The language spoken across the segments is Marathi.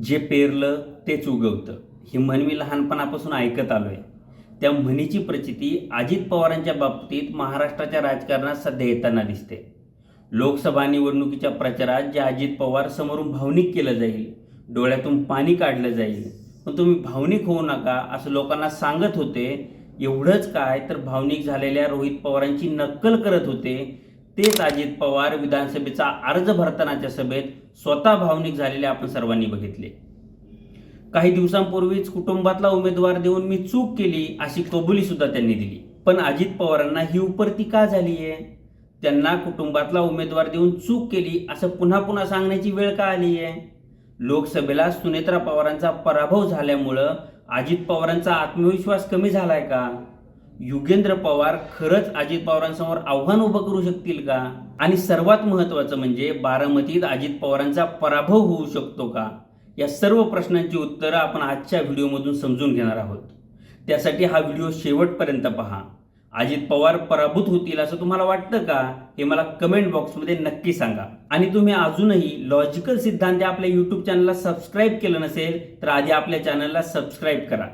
जे पेरलं तेच उगवतं ही म्हण मी लहानपणापासून ऐकत आलोय. त्या म्हणीची प्रचिती अजित पवारांच्या बाबतीत महाराष्ट्राच्या राजकारणात सध्या येताना दिसते. लोकसभा निवडणुकीच्या प्रचारात जे अजित पवार समोरून भावनिक केलं जाईल, डोळ्यातून पाणी काढलं जाईल, पण तुम्ही भावनिक होऊ नका असं लोकांना सांगत होते. एवढंच काय तर भावनिक झालेल्या रोहित पवारांची नक्कल करत होते. तेच अजित पवार विधानसभेचा अर्ज भरतानाच्या सभेत स्वतः भावनिक झालेले आपण सर्वांनी बघितले. काही दिवसांपूर्वीच कुटुंबातला उमेदवार देऊन मी चूक केली अशी कबुली सुद्धा त्यांनी दिली. पण अजित पवारांना ही उपरती का झाली आहे? त्यांना कुटुंबातला उमेदवार देऊन चूक केली असं पुन्हा पुन्हा सांगण्याची वेळ का आली आहे? लोकसभेला सुनेत्रा पवारांचा पराभव झाल्यामुळं अजित पवारांचा आत्मविश्वास कमी झालाय का? युगेंद्र पवार खरंच अजित पवारांसमोर आव्हान उभं करू शकतील का? आणि सर्वात महत्त्वाचं म्हणजे बारामतीत अजित पवारांचा पराभव होऊ शकतो का? या सर्व प्रश्नांची उत्तरं आपण आजच्या व्हिडिओमधून समजून घेणार आहोत. त्यासाठी हा व्हिडिओ शेवटपर्यंत पहा. अजित पवार पराभूत होतील असं तुम्हाला वाटतं का? हे मला कमेंट बॉक्समध्ये नक्की सांगा. आणि तुम्ही अजूनही लॉजिकल सिद्धांत आपल्या यूट्यूब चॅनलला सबस्क्राईब केलं नसेल तर आधी आपल्या चॅनलला सबस्क्राईब करा.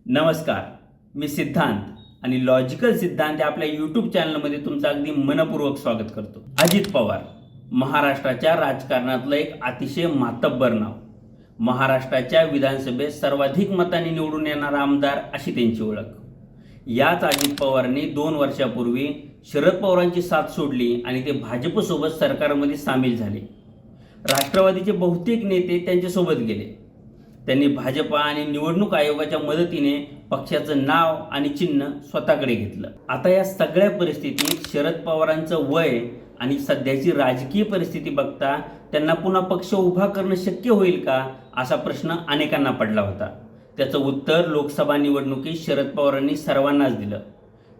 नमस्कार, मी सिद्धांत आणि लॉजिकल सिद्धांत आपल्या यूट्यूब चॅनलमध्ये तुमचं अगदी मनपूर्वक स्वागत करतो. अजित पवार महाराष्ट्राच्या राजकारणातलं एक अतिशय मातब्बर नाव. महाराष्ट्राच्या विधानसभेत सर्वाधिक मतांनी निवडून येणारा आमदार अशी त्यांची ओळख. याच अजित पवारांनी 2 वर्षापूर्वी शरद पवारांची साथ सोडली आणि ते भाजपसोबत सरकारमध्ये सामील झाले. राष्ट्रवादीचे बहुतेक नेते त्यांच्यासोबत गेले. त्यांनी भाजपा आणि निवडणूक आयोगाच्या मदतीने पक्षाचं नाव आणि चिन्ह स्वतःकडे घेतलं. आता या सगळ्या परिस्थितीत शरद पवारांचं वय आणि सध्याची राजकीय परिस्थिती बघता त्यांना पुन्हा पक्ष उभा करणं शक्य होईल का असा प्रश्न अनेकांना पडला होता. त्याचं उत्तर लोकसभा निवडणुकीत शरद पवारांनी सर्वांनाच दिलं.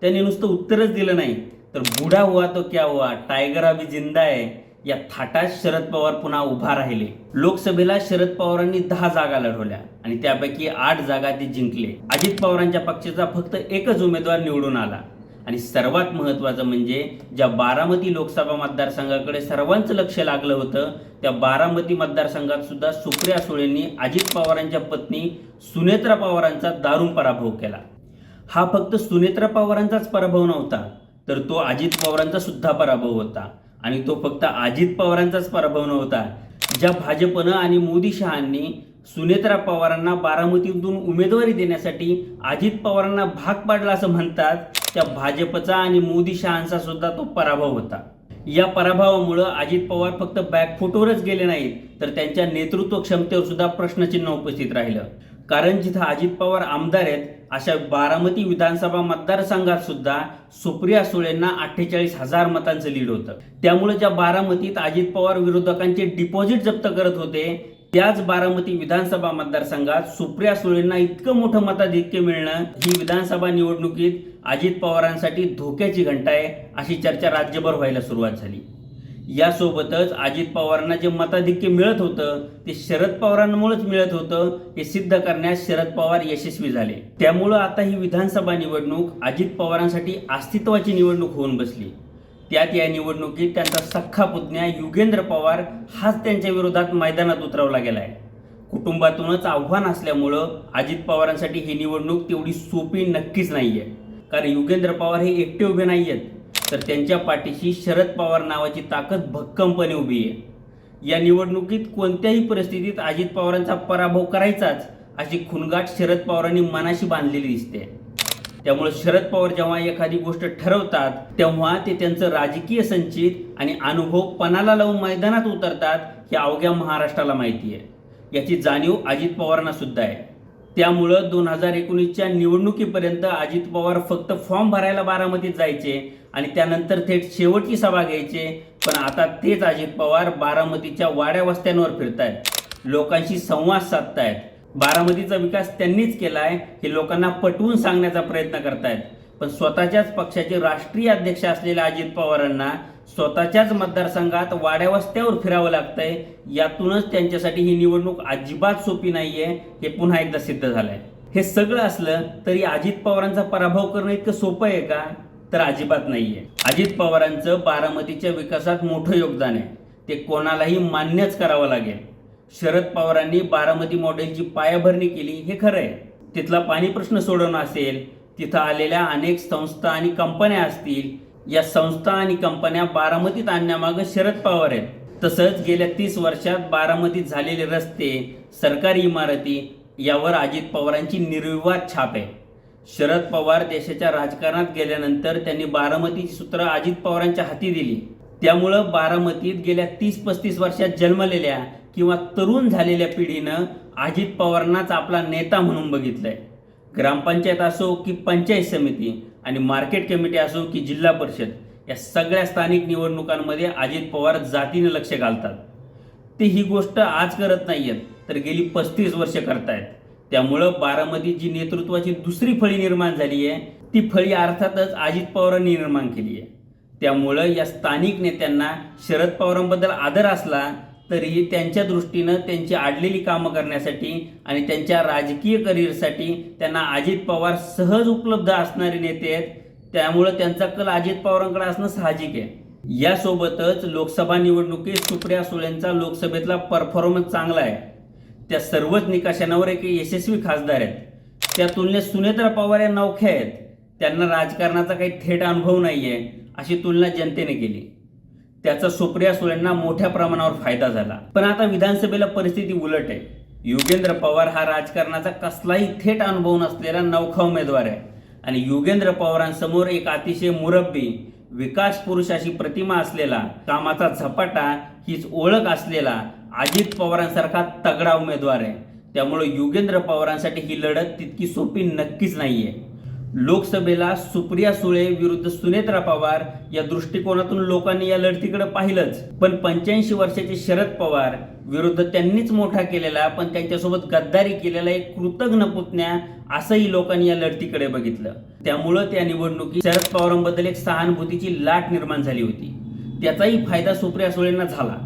त्यांनी नुसतं उत्तरच दिलं नाही तर बूढ़ा हुआ तो क्या हुआ, टायगर अभी जिंदा है या थाटात शरद पवार पुन्हा उभा राहिले. लोकसभेला शरद पवारांनी 10 जागा लढवल्या आणि त्यापैकी 8 जागा ते जिंकले. अजित पवारांच्या पक्षाचा फक्त एकच उमेदवार निवडून आला. आणि सर्वात महत्त्वाचं म्हणजे ज्या बारामती लोकसभा मतदारसंघाकडे सर्वांचं लक्ष लागलं होतं त्या बारामती मतदारसंघात सुद्धा सुप्रिया सुळेंनी अजित पवारांच्या पत्नी सुनेत्रा पवारांचा दारुण पराभव केला. हा फक्त सुनेत्रा पवारांचाच पराभव नव्हता तर तो अजित पवारांचा सुद्धा पराभव होता. आणि तो फक्त अजित पवारांचाच पराभव नव्हता. ज्या भाजपनं आणि मोदी शहांनी सुनेत्रा पवारांना बारामतीतून उमेदवारी देण्यासाठी अजित पवारांना भाग पाडला असं म्हणतात त्या भाजपचा आणि मोदी शहांचा सुद्धा तो पराभव होता. या पराभवामुळं अजित पवार फक्त बॅकफुटवरच गेले नाहीत तर त्यांच्या नेतृत्व क्षमतेवर सुद्धा प्रश्नचिन्ह उपस्थित राहिलं. कारण जिथं अजित पवार आमदार आहेत अशा बारामती विधानसभा मतदारसंघात सुद्धा सुप्रिया सुळेंना 48,000 मतांचं लीड होतं. त्यामुळे ज्या बारामतीत अजित पवार विरोधकांचे डिपॉझिट जप्त करत होते त्याच बारामती विधानसभा मतदारसंघात सुप्रिया सुळेंना इतकं मोठं मताधिक्य मिळणं ही विधानसभा निवडणुकीत अजित पवारांसाठी धोक्याची घंटा आहे अशी चर्चा राज्यभर व्हायला सुरुवात झाली. यासोबतच अजित पवारांना जे मताधिक्य मिळत होतं ते शरद पवारांमुळेच मिळत होतं हे सिद्ध करण्यात शरद पवार यशस्वी झाले. त्यामुळं आता ही विधानसभा निवडणूक अजित पवारांसाठी अस्तित्वाची निवडणूक होऊन बसली. त्यात या निवडणुकीत त्यांचा सख्खा पुतण्या युगेंद्र पवार हाच त्यांच्या विरोधात मैदानात उतरवला गेलाय. कुटुंबातूनच आव्हान असल्यामुळं अजित पवारांसाठी ही निवडणूक तेवढी सोपी नक्कीच नाहीये. कारण युगेंद्र पवार हे एकटे उभे नाहीयेत तर त्यांच्या पाठीशी शरद पवार नावाची ताकद भक्कमपणे उभी आहे. या निवडणुकीत कोणत्याही परिस्थितीत अजित पवारांचा पराभव करायचाच अशी खुणगाठ शरद पवारांनी मनाशी बांधलेली दिसते. त्यामुळे शरद पवार जेव्हा एखादी गोष्ट ठरवतात तेव्हा ते त्यांचं राजकीय संचित आणि अनुभव पणाला लावून मैदानात उतरतात हे अवघ्या महाराष्ट्राला माहिती आहे. याची जाणीव अजित पवारांना सुद्धा आहे. त्यामुळं 2019च्या निवडणुकीपर्यंत अजित पवार फक्त फॉर्म भरायला बारामतीत जायचे आणि त्यानंतर थेट शेवटची सभा घ्यायचे. पण आता तेच अजित पवार बारामतीच्या वाड्या वस्त्यांवर फिरतायत, लोकांशी संवाद साधतायत. बारामतीचा विकास त्यांनीच केलाय हे लोकांना पटवून सांगण्याचा प्रयत्न करतायत. पण स्वतःच्याच पक्षाचे राष्ट्रीय अध्यक्ष असलेल्या अजित पवारांना स्वतःच्याच मतदारसंघात वाड्या वस्त्यावर फिरावं लागतंय. यातूनच त्यांच्यासाठी ही निवडणूक अजिबात सोपी नाहीये हे पुन्हा एकदा सिद्ध झालंय. हे सगळं असलं तरी अजित पवारांचा पराभव करणं इतकं सोपं आहे का? तर अजिबात नाहीये. अजित पवारांचं बारामतीच्या विकासात मोठं योगदान आहे. ते कोणालाही मान्यच करावं लागेल. शरद पवारांनी बारामती मॉडेलची पायाभरणी केली हे खरं आहे. तिथला पाणी प्रश्न सोडवणं असेल, तिथं आलेल्या अनेक संस्था आणि कंपन्या असतील, या संस्था आणि कंपन्या बारामतीत आणण्यामागं शरद पवार आहेत. तसंच गेल्या 30 वर्षात बारामतीत झालेले रस्ते, सरकारी इमारती यावर अजित पवारांची निर्विवाद छाप आहे. शरद पवार देशाच्या राजकारणात गेल्यानंतर त्यांनी बारामतीची सूत्र अजित पवारांच्या हाती दिली. त्यामुळं बारामतीत गेल्या 30-35 वर्षात जन्मलेल्या किंवा तरुण झालेल्या पिढीनं अजित पवारांनाच आपला नेता म्हणून बघितलंय. ग्रामपंचायत असो की पंचायत समिती आणि मार्केट कमिटी असो की जिल्हा परिषद, या सगळ्या स्थानिक निवडणुकांमध्ये अजित पवार जातीनं लक्ष घालतात. ते ही गोष्ट आज करत नाहीयेत, तर गेली 35 वर्ष करतायत. त्यामुळं बारामतीत जी नेतृत्वाची दुसरी फळी निर्माण झाली आहे, ती फळी अर्थातच अजित पवारांनी निर्माण केली आहे. त्यामुळं या स्थानिक नेत्यांना शरद पवारांबद्दल आदर असला तरी त्यांच्या दृष्टीनं त्यांची अडलेली कामं करण्यासाठी आणि त्यांच्या राजकीय करिअरसाठी त्यांना अजित पवार सहज उपलब्ध असणारे नेते आहेत. त्यामुळं त्यांचा कल अजित पवारांकडे असणं साहजिक आहे. यासोबतच लोकसभा निवडणुकीत सुप्रिया सुळेंचा लोकसभेतला परफॉर्मन्स चांगला आहे. त्या सर्वच निकषांवर एक यशस्वी खासदार आहेत. त्या तुलनेत सुनेत्रा पवार या नवख्या आहेत. त्यांना राजकारणाचा काही थेट अनुभव नाही आहे, अशी तुलना जनतेने केली. त्याचा सुप्रिया सुळेंना मोठ्या प्रमाणावर फायदा झाला. पण आता विधानसभेला परिस्थिती उलट आहे. योगेंद्र पवार हा राजकारणाचा कसलाही थेट अनुभव नसलेला नवखा उमेदवार आहे आणि योगेंद्र पवारांसमोर एक अतिशय मुरब्बी, विकास पुरुष अशी प्रतिमा असलेला, कामाचा झपाटा हीच ओळख असलेला अजित पवारांसारखा तगडा उमेदवार आहे. त्यामुळे योगेंद्र पवारांसाठी ही लढत तितकी सोपी नक्कीच नाहीये. लोकसभेला सुप्रिया सुळे विरुद्ध सुनेत्रा पवार या दृष्टिकोनातून लोकांनी या लढतीकडे पाहिलंच. पण 85 वर्षाचे शरद पवार विरुद्ध त्यांनीच मोठा केलेला पण त्यांच्यासोबत गद्दारी केलेला एक कृतज्ञ पुतण्या, असंही लोकांनी या लढतीकडे बघितलं. त्यामुळं त्या निवडणुकीत शरद पवारांबद्दल एक सहानुभूतीची लाट निर्माण झाली होती. त्याचाही फायदा सुप्रिया सुळेंना झाला.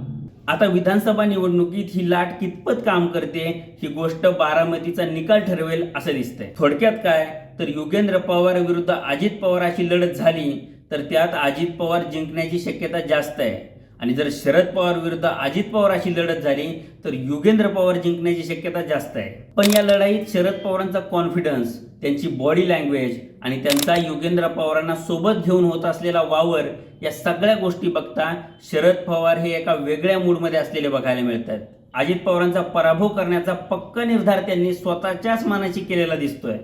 आता विधानसभा निवडणुकीत ही लाट कितपत काम करते ही गोष्ट बारामतीचा निकाल ठरवेल असं दिसतंय. थोडक्यात काय तर योगेंद्र पवार विरुद्ध अजित पवार अशी लढत झाली तर त्यात अजित पवार जिंकण्याची शक्यता जास्त आहे आणि जर शरद पवार विरुद्ध अजित पवार अशी लढत झाली तर योगेंद्र पवार जिंकण्याची शक्यता जास्त आहे. पण या लढाईत शरद पवारांचा कॉन्फिडन्स, त्यांची बॉडी लँग्वेज आणि त्यांचा योगेंद्र पवारांना सोबत घेऊन होत असलेला वावर, या सगळ्या गोष्टी बघता शरद पवार हे एका वेगळ्या मूडमध्ये असलेले बघायला मिळतात. अजित पवारांचा पराभव करण्याचा पक्का निर्धार त्यांनी स्वतःच्याच मनाशी केलेला दिसतोय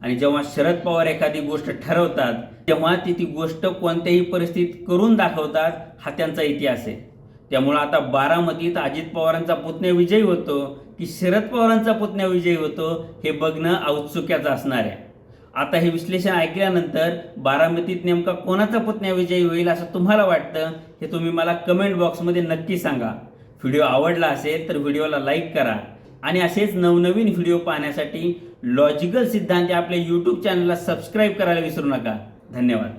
आणि जेव्हा शरद पवार एखादी गोष्ट ठरवतात तेव्हा ती गोष्ट कोणत्याही परिस्थितीत करून दाखवतात, हा त्यांचा इतिहास आहे. त्यामुळं आता बारामतीत अजित पवारांचा पुतण्या विजयी होतो की शरद पवारांचा पुतण्या विजयी होतो हे बघणं औत्सुक्याचं असणार आहे. आता हे विश्लेषण ऐकल्यानंतर बारामतीत नेमका कोणाचा पुतण्या विजयी होईल असं तुम्हाला वाटतं हे तुम्ही मला कमेंट बॉक्समध्ये नक्की सांगा. व्हिडिओ आवडला असेल तर व्हिडिओला लाईक करा आणि असेच नवनवीन व्हिडिओ पाहण्यासाठी लॉजिकल सिद्धांत आपल्या यूट्यूब चॅनलला सबस्क्राईब करायला विसरू नका. धन्यवाद.